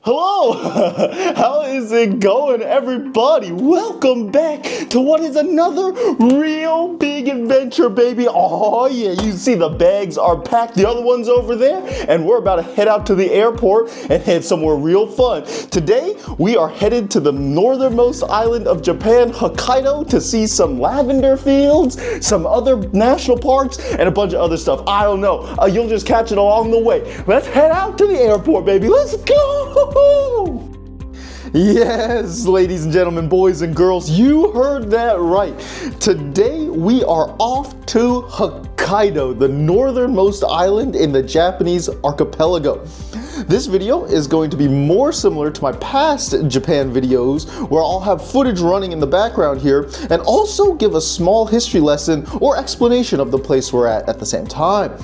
Hello! How is it going, everybody? Welcome back to what is another real big adventure, baby. Oh yeah, you see the bags are packed, the other one's over there, and we're about to head out to the airport and head somewhere real fun. Today, we are headed to the northernmost island of Japan, Hokkaido, to see some lavender fields, some other national parks, and a bunch of other stuff. I don't know. You'll just catch it along the way. Let's head out to the airport, baby. Let's go! Yes, ladies and gentlemen, boys and girls, you heard that right. Today we are off to Hokkaido, the northernmost island in the Japanese archipelago. This video is going to be more similar to my past Japan videos, where I'll have footage running in the background here and also give a small history lesson or explanation of the place we're at the same time.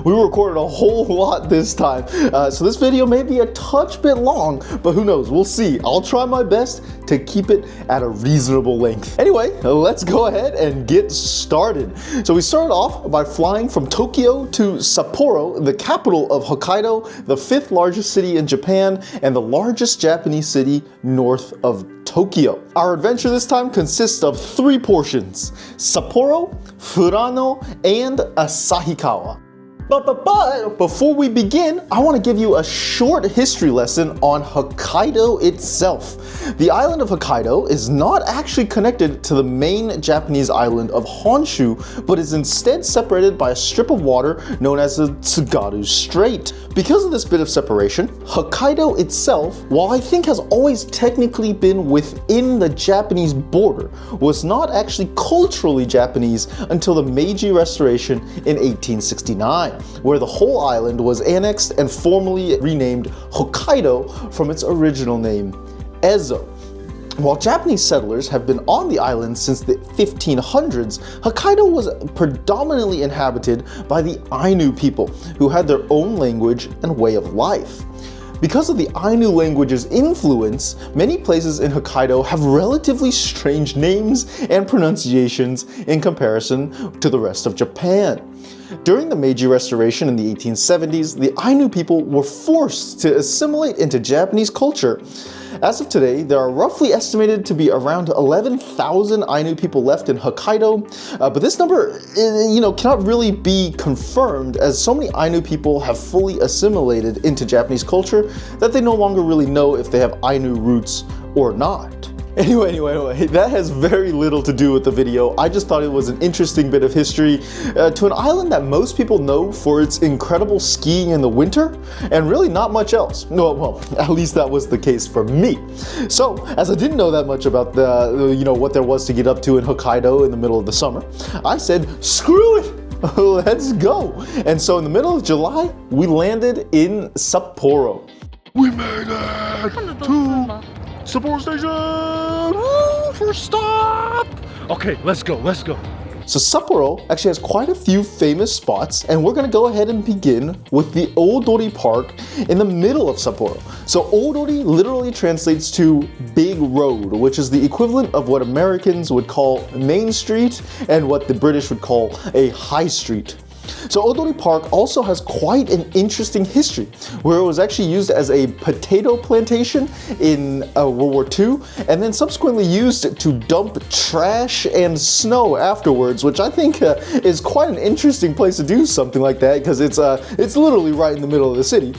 We recorded a whole lot this time, so this video may be a touch bit long, but who knows, we'll see. I'll try my best to keep it at a reasonable length. Anyway, let's go ahead and get started. So we started off by flying from Tokyo to Sapporo, the capital of Hokkaido, the 5th largest city in Japan, and the largest Japanese city north of Tokyo. Our adventure this time consists of 3 portions: Sapporo, Furano, and Asahikawa. But before we begin, I want to give you a short history lesson on Hokkaido itself. The island of Hokkaido is not actually connected to the main Japanese island of Honshu, but is instead separated by a strip of water known as the Tsugaru Strait. Because of this bit of separation, Hokkaido itself, while I think has always technically been within the Japanese border, was not actually culturally Japanese until the Meiji Restoration in 1869. Where the whole island was annexed and formally renamed Hokkaido from its original name, Ezo. While Japanese settlers have been on the island since the 1500s, Hokkaido was predominantly inhabited by the Ainu people, who had their own language and way of life. Because of the Ainu language's influence, many places in Hokkaido have relatively strange names and pronunciations in comparison to the rest of Japan. During the Meiji Restoration in the 1870s, the Ainu people were forced to assimilate into Japanese culture. As of today, there are roughly estimated to be around 11,000 Ainu people left in Hokkaido, but this number, cannot really be confirmed, as so many Ainu people have fully assimilated into Japanese culture that they no longer really know if they have Ainu roots or not. Anyway, that has very little to do with the video. I just thought it was an interesting bit of history to an island that most people know for its incredible skiing in the winter, and really not much else. Well, at least that was the case for me. So, as I didn't know that much about what there was to get up to in Hokkaido in the middle of the summer, I said, screw it, let's go. And so in the middle of July, we landed in Sapporo. We made it to Sapporo Station! Woo, first stop! Okay, let's go. So Sapporo actually has quite a few famous spots, and we're gonna go ahead and begin with the Odori Park in the middle of Sapporo. So Odori literally translates to big road, which is the equivalent of what Americans would call Main Street and what the British would call a high street. So Odori Park also has quite an interesting history, where it was actually used as a potato plantation in World War II, and then subsequently used to dump trash and snow afterwards, which I think is quite an interesting place to do something like that, because it's literally right in the middle of the city.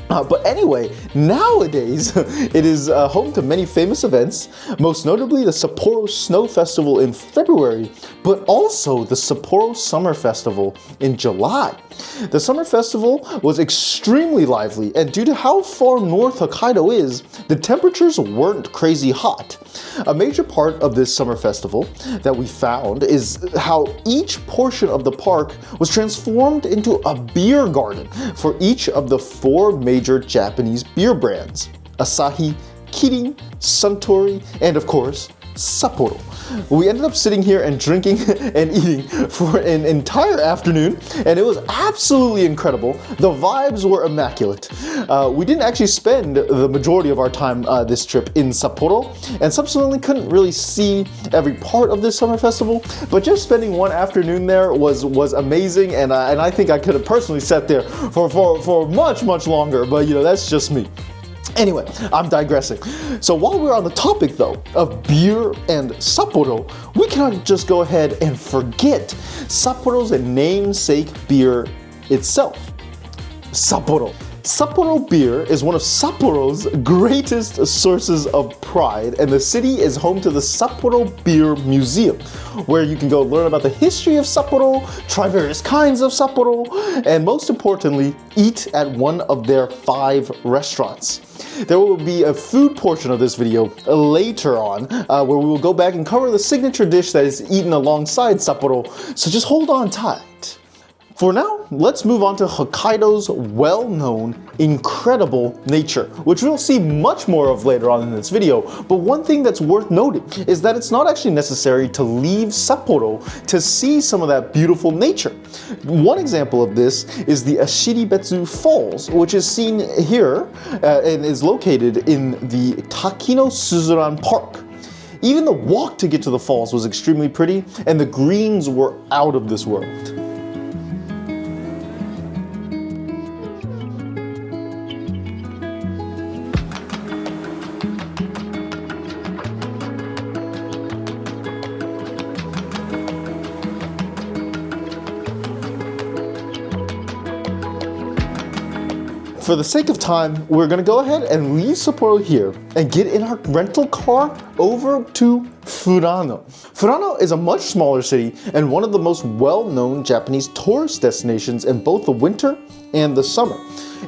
But anyway, nowadays it is home to many famous events, most notably the Sapporo Snow Festival in February, but also the Sapporo Summer Festival in July. The Summer Festival was extremely lively, and due to how far north Hokkaido is, the temperatures weren't crazy hot. A major part of this summer festival that we found is how each portion of the park was transformed into a beer garden for each of the 4 major Japanese beer brands: Asahi, Kirin, Suntory, and of course, Sapporo. We ended up sitting here and drinking and eating for an entire afternoon, and it was absolutely incredible. The vibes were immaculate. We didn't actually spend the majority of our time this trip in Sapporo, and subsequently couldn't really see every part of this summer festival, but just spending one afternoon there was amazing, and I think I could have personally sat there for much longer, but that's just me. Anyway, I'm digressing. So while we're on the topic though of beer and Sapporo, we cannot just go ahead and forget Sapporo's namesake beer itself, Sapporo. Sapporo beer is one of Sapporo's greatest sources of pride, and the city is home to the Sapporo Beer Museum, where you can go learn about the history of Sapporo, try various kinds of Sapporo, and most importantly, eat at one of their 5 restaurants. There will be a food portion of this video later on, where we will go back and cover the signature dish that is eaten alongside Sapporo, so just hold on tight. For now, let's move on to Hokkaido's well-known, incredible nature, which we'll see much more of later on in this video. But one thing that's worth noting is that it's not actually necessary to leave Sapporo to see some of that beautiful nature. One example of this is the Ashiribetsu Falls, which is seen here and is located in the Takino Suzuran Park. Even the walk to get to the falls was extremely pretty, and the greens were out of this world. For the sake of time, we're gonna go ahead and leave Sapporo here and get in our rental car over to Furano. Furano is a much smaller city and one of the most well-known Japanese tourist destinations in both the winter and the summer.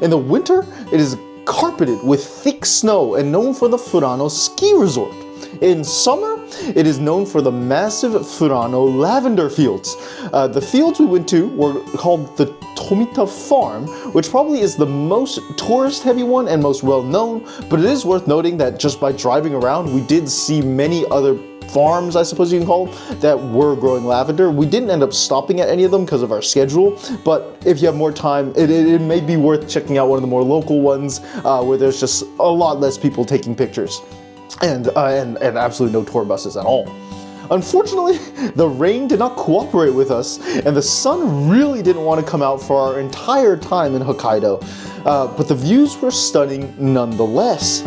In the winter, it is carpeted with thick snow and known for the Furano ski resort. In summer, it is known for the massive Furano lavender fields. The fields we went to were called the Tomita Farm, which probably is the most tourist-heavy one and most well-known, but it is worth noting that just by driving around, we did see many other farms, I suppose you can call them, that were growing lavender. We didn't end up stopping at any of them because of our schedule, but if you have more time, it may be worth checking out one of the more local ones where there's just a lot less people taking pictures. And absolutely no tour buses at all. Unfortunately, the rain did not cooperate with us, and the sun really didn't want to come out for our entire time in Hokkaido, but the views were stunning nonetheless.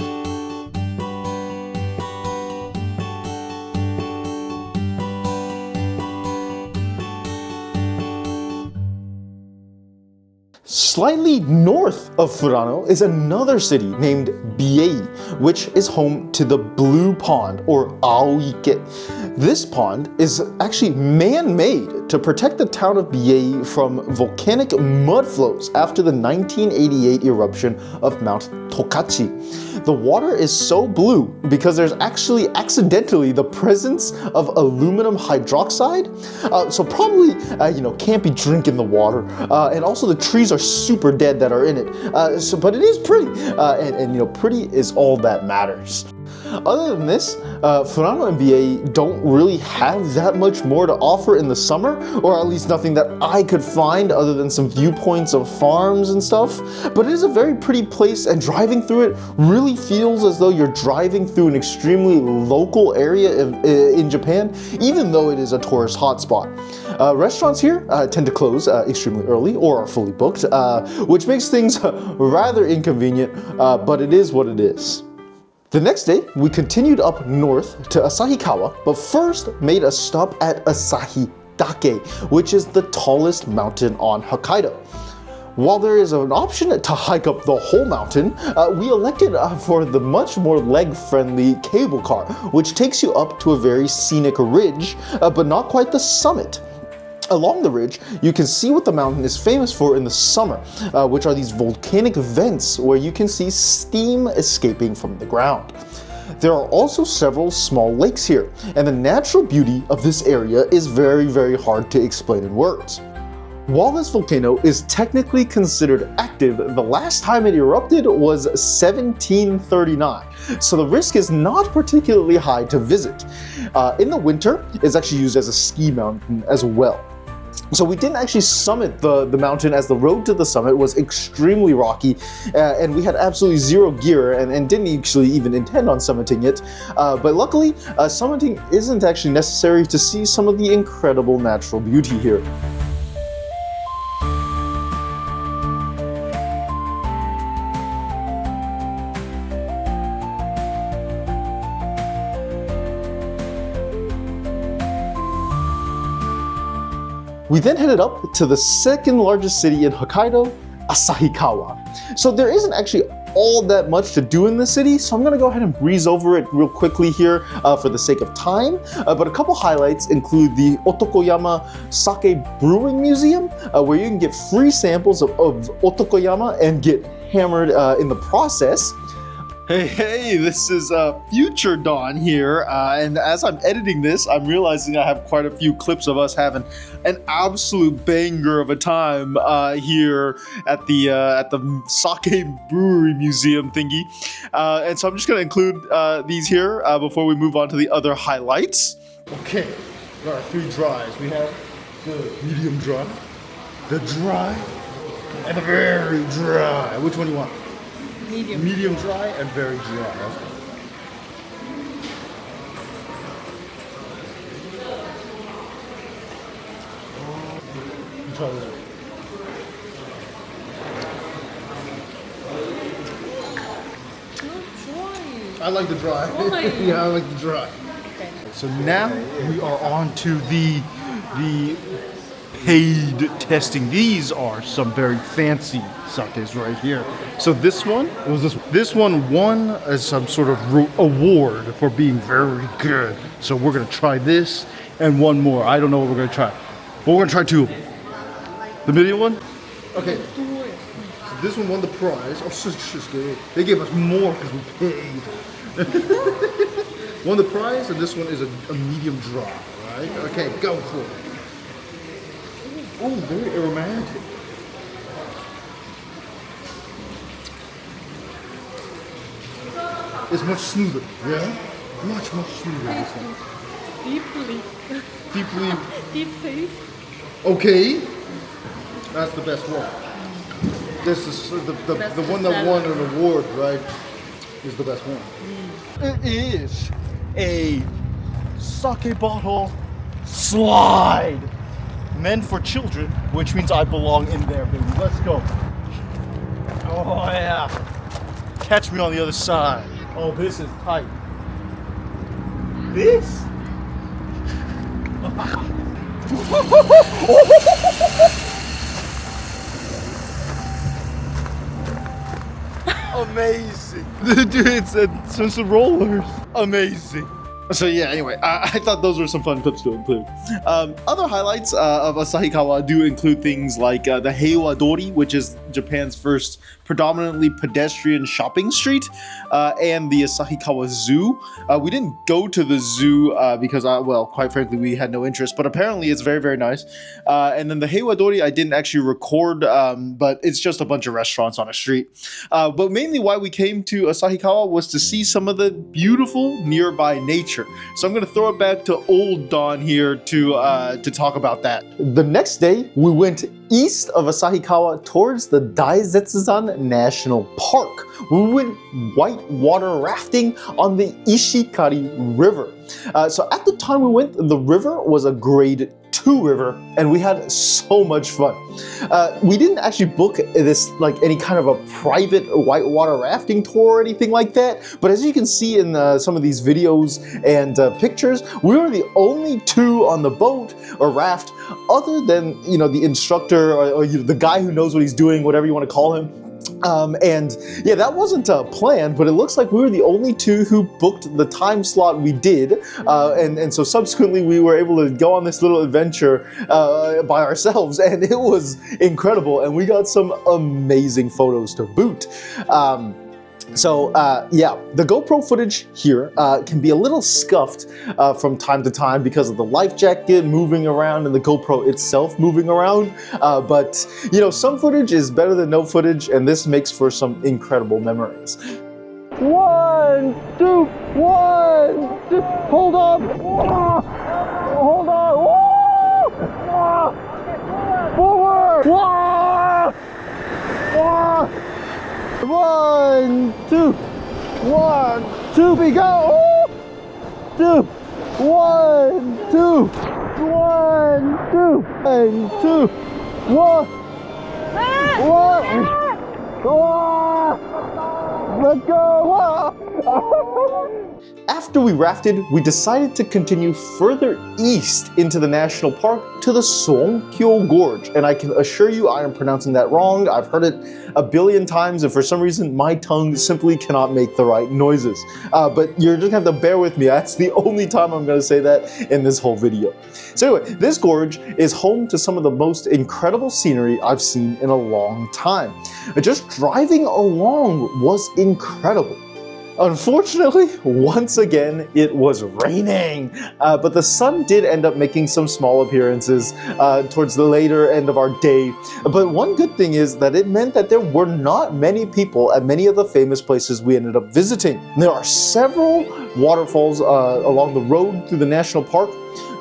Slightly north of Furano is another city named Biei, which is home to the Blue Pond, or Aoike. This pond is actually man-made to protect the town of Biei from volcanic mud flows after the 1988 eruption of Mount Tokachi. The water is so blue because there's actually accidentally the presence of aluminum hydroxide, so probably can't be drinking the water, and also the trees are super dead that are in it. But it is pretty, and pretty is all that matters. Other than this, Furano and Biei don't really have that much more to offer in the summer, or at least nothing that I could find other than some viewpoints of farms and stuff. But it is a very pretty place, and driving through it really feels as though you're driving through an extremely local area in Japan, even though it is a tourist hotspot. Restaurants here tend to close extremely early or are fully booked, which makes things rather inconvenient, but it is what it is. The next day, we continued up north to Asahikawa, but first made a stop at Asahidake, which is the tallest mountain on Hokkaido. While there is an option to hike up the whole mountain, we elected for the much more leg-friendly cable car, which takes you up to a very scenic ridge, but not quite the summit. Along the ridge, you can see what the mountain is famous for in the summer, which are these volcanic vents where you can see steam escaping from the ground. There are also several small lakes here, and the natural beauty of this area is very, very hard to explain in words. While this volcano is technically considered active, the last time it erupted was 1739, so the risk is not particularly high to visit. In the winter, it's actually used as a ski mountain as well. So we didn't actually summit the mountain, as the road to the summit was extremely rocky, and we had absolutely zero gear and didn't actually even intend on summiting it. But luckily, summiting isn't actually necessary to see some of the incredible natural beauty here. We then headed up to the second largest city in Hokkaido, Asahikawa. So there isn't actually all that much to do in the city, so I'm gonna go ahead and breeze over it real quickly here for the sake of time. But a couple highlights include the Otokoyama Sake Brewing Museum, where you can get free samples of Otokoyama and get hammered in the process. Hey, this is future Don here, and as I'm editing this, I'm realizing I have quite a few clips of us having an absolute banger of a time here at the Sake Brewery Museum thingy, and so I'm just gonna include these here before we move on to the other highlights. Okay, there are 3 dries. We have the medium dry, the dry, and the very dry. Which one do you want? Medium dry and very dry. Try this one. I like the dry. Yeah, I like the dry. Okay. So now we are on to the paid testing. These are some very fancy sakes right here. So this one was this one won as some sort of award for being very good. So we're gonna try this and one more. I don't know what we're gonna try, but we're gonna try 2 of them. The medium one. Okay. So this one won the prize. Oh, just good. They gave us more because we paid. Won the prize, and this one is a medium dry. Right? Okay, go for it. Oh, very aromatic. It's much smoother. Yeah? Much smoother. This one. Deep taste. Okay. That's the best one. This is the one that won an award, right? Is the best one. It is a sake bottle slide. Meant for children, which means I belong in there, baby. Let's go. Oh yeah. Catch me on the other side. Oh, this is tight. This? Amazing. Dude, it's some rollers. Amazing. So yeah, anyway, I thought those were some fun clips to include. Other highlights of Asahikawa do include things like the Heiwa Dori, which is Japan's first predominantly pedestrian shopping street, and the Asahikawa Zoo. We didn't go to the zoo because, well, quite frankly, we had no interest, but apparently it's very, very nice. And then the Heiwa Dori I didn't actually record, but it's just a bunch of restaurants on a street. But mainly why we came to Asahikawa was to see some of the beautiful nearby nature. So I'm going to throw it back to old Don here to talk about that. The next day, we went east of Asahikawa towards the Daizetsuzan National Park. We went whitewater rafting on the Ishikari River. So at the time we went, the river was a grade 2 river, and we had so much fun. We didn't actually book this like any kind of a private whitewater rafting tour or anything like that, but as you can see in some of these videos and pictures, we were the only 2 on the boat or raft, other than the instructor or the guy who knows what he's doing, whatever you want to call him. And yeah, that wasn't planned, but it looks like we were the only 2 who booked the time slot we did. And so subsequently we were able to go on this little adventure by ourselves, and it was incredible. And we got some amazing photos to boot. Yeah, the GoPro footage here can be a little scuffed from time to time because of the life jacket moving around and the GoPro itself moving around. But some footage is better than no footage, and this makes for some incredible memories. 1, 2, 1, 2, hold up, hold on, forward, 1, 2, 1, 2, we go. 2, 1, 2, 1, 2, and 2, 1, 1, Let's go! Wow. After we rafted, we decided to continue further east into the national park to the Songkyo Gorge. And I can assure you I am pronouncing that wrong. I've heard it a billion times, and for some reason my tongue simply cannot make the right noises. But you're just gonna have to bear with me. That's the only time I'm gonna say that in this whole video. So anyway, this gorge is home to some of the most incredible scenery I've seen in a long time. Just driving along was incredible. Unfortunately, once again, it was raining, but the sun did end up making some small appearances towards the later end of our day. But one good thing is that it meant that there were not many people at many of the famous places we ended up visiting. There are several waterfalls along the road through the national park,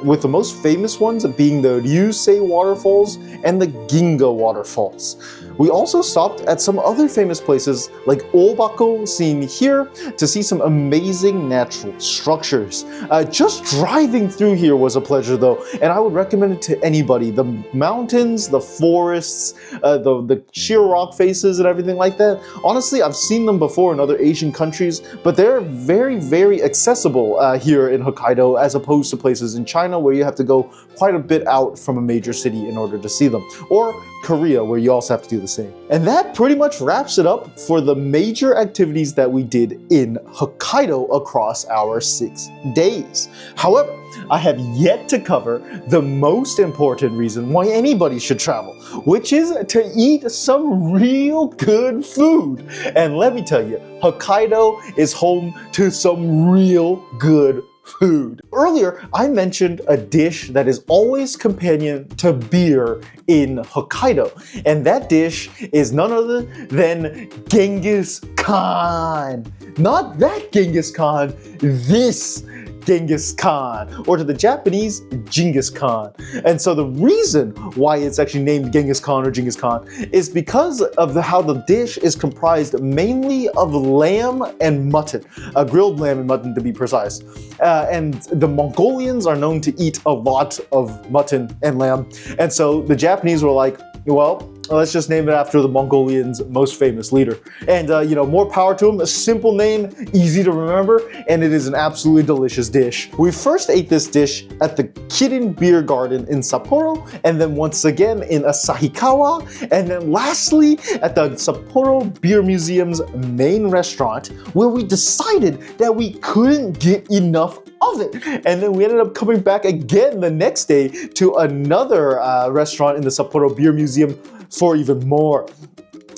with the most famous ones being the Ryusei waterfalls and the Ginga waterfalls. We also stopped at some other famous places like Obako, seen here, to see some amazing natural structures. Just driving through here was a pleasure though, and I would recommend it to anybody. The mountains, the forests, the sheer rock faces and everything like that. Honestly, I've seen them before in other Asian countries, but they're very, very accessible here in Hokkaido as opposed to places in China where you have to go quite a bit out from a major city in order to see them. Or Korea, where you also have to do the same. And that pretty much wraps it up for the major activities that we did in Hokkaido across our 6 days. However, I have yet to cover the most important reason why anybody should travel, which is to eat some real good food. And let me tell you, Hokkaido is home to some real good food. Earlier, I mentioned a dish that is always companion to beer in Hokkaido, and that dish is none other than Genghis Khan. Not that Genghis Khan, this Genghis Khan, or to the Japanese, Genghis Khan. And so the reason why it's actually named Genghis Khan or Genghis Khan is because of how the dish is comprised mainly of lamb and mutton, grilled lamb and mutton to be precise. And the Mongolians are known to eat a lot of mutton and lamb. And so the Japanese were like, well, let's just name it after the Mongolians' most famous leader. And you know, more power to him. A simple name, easy to remember, and it is an absolutely delicious dish. We first ate this dish at the Kirin Beer Garden in Sapporo, and then once again in Asahikawa, and then lastly at the Sapporo Beer Museum's main restaurant, where we decided that we couldn't get enough of it. And then we ended up coming back again the next day to another restaurant in the Sapporo Beer Museum for even more.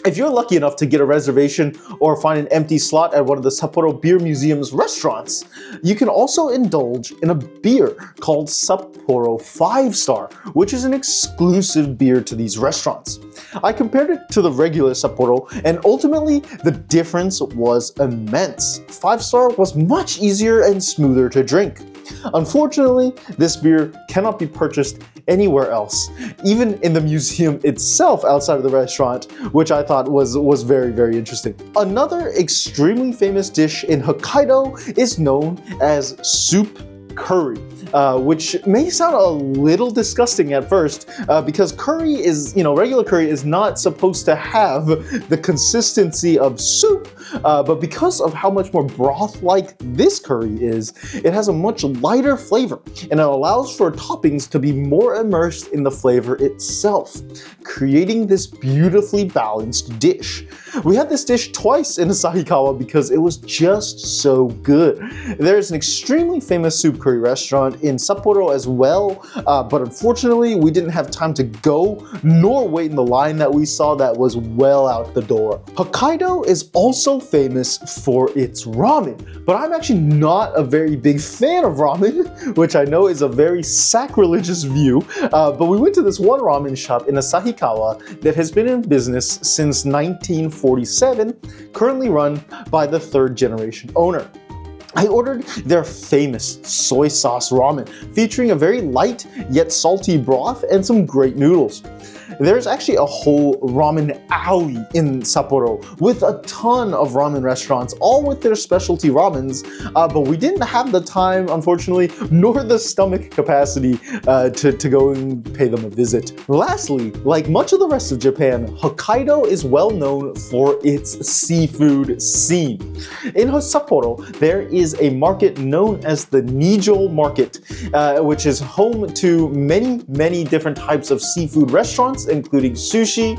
If you're lucky enough to get a reservation or find an empty slot at one of the Sapporo Beer Museum's restaurants, you can also indulge in a beer called Sapporo 5-Star, which is an exclusive beer to these restaurants. I compared it to the regular Sapporo, and ultimately the difference was immense. 5-Star was much easier and smoother to drink. Unfortunately, this beer cannot be purchased anywhere else, even in the museum itself outside of the restaurant, which I thought was very, very interesting. Another extremely famous dish in Hokkaido is known as soup curry, which may sound a little disgusting at first because curry is, regular curry is not supposed to have the consistency of soup, but because of how much more broth-like this curry is, it has a much lighter flavor and it allows for toppings to be more immersed in the flavor itself, creating this beautifully balanced dish. We had this dish twice in Asahikawa because it was just so good. There's an extremely famous soup curry restaurant in Sapporo as well, but unfortunately we didn't have time to go nor wait in the line that we saw that was well out the door. Hokkaido is also famous for its ramen, but I'm actually not a very big fan of ramen, which I know is a very sacrilegious view, but we went to this one ramen shop in Asahikawa that has been in business since 1947, currently run by the 3rd generation owner. I ordered their famous soy sauce ramen, featuring a very light yet salty broth and some great noodles. There's actually a whole ramen alley in Sapporo with a ton of ramen restaurants, all with their specialty ramens, but we didn't have the time, unfortunately, nor the stomach capacity to go and pay them a visit. Lastly, like much of the rest of Japan, Hokkaido is well known for its seafood scene. In Sapporo, there is a market known as the Nijo Market, which is home to many different types of seafood restaurants, including sushi,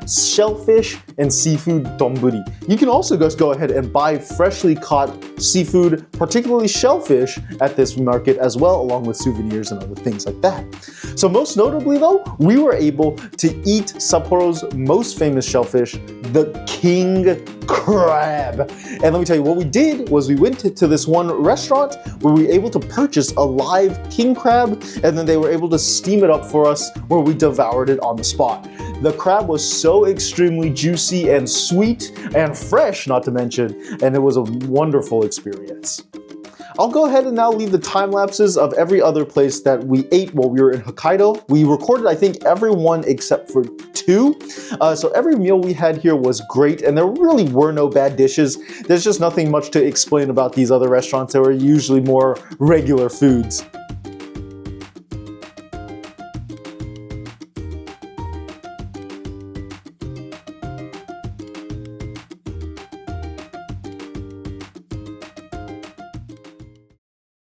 shellfish, and seafood donburi. You can also just go ahead and buy freshly caught seafood, particularly shellfish, at this market as well, along with souvenirs and other things like that. So most notably though, we were able to eat Sapporo's most famous shellfish, the king crab. And let me tell you, what we did was we went to this one restaurant where we were able to purchase a live king crab, and then they were able to steam it up for us where we devoured it on the spot. The crab was so extremely juicy and sweet and fresh, not to mention, and it was a wonderful experience. I'll go ahead and now leave the time lapses of every other place that we ate while we were in Hokkaido. We recorded, I think, every one except for 2. So every meal we had here was great, and there really were no bad dishes. There's just nothing much to explain about these other restaurants. They were usually more regular foods.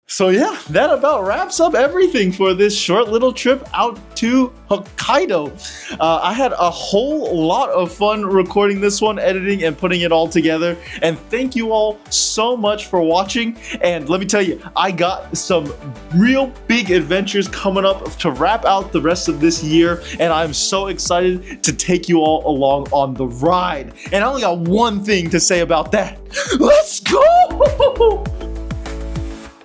So yeah, that about wraps up everything for this short little trip out to Hokkaido. I had a whole lot of fun recording this one, editing and putting it all together. And thank you all so much for watching. And let me tell you, I got some real big adventures coming up to wrap out the rest of this year. And I'm so excited to take you all along on the ride. And I only got one thing to say about that. Let's go!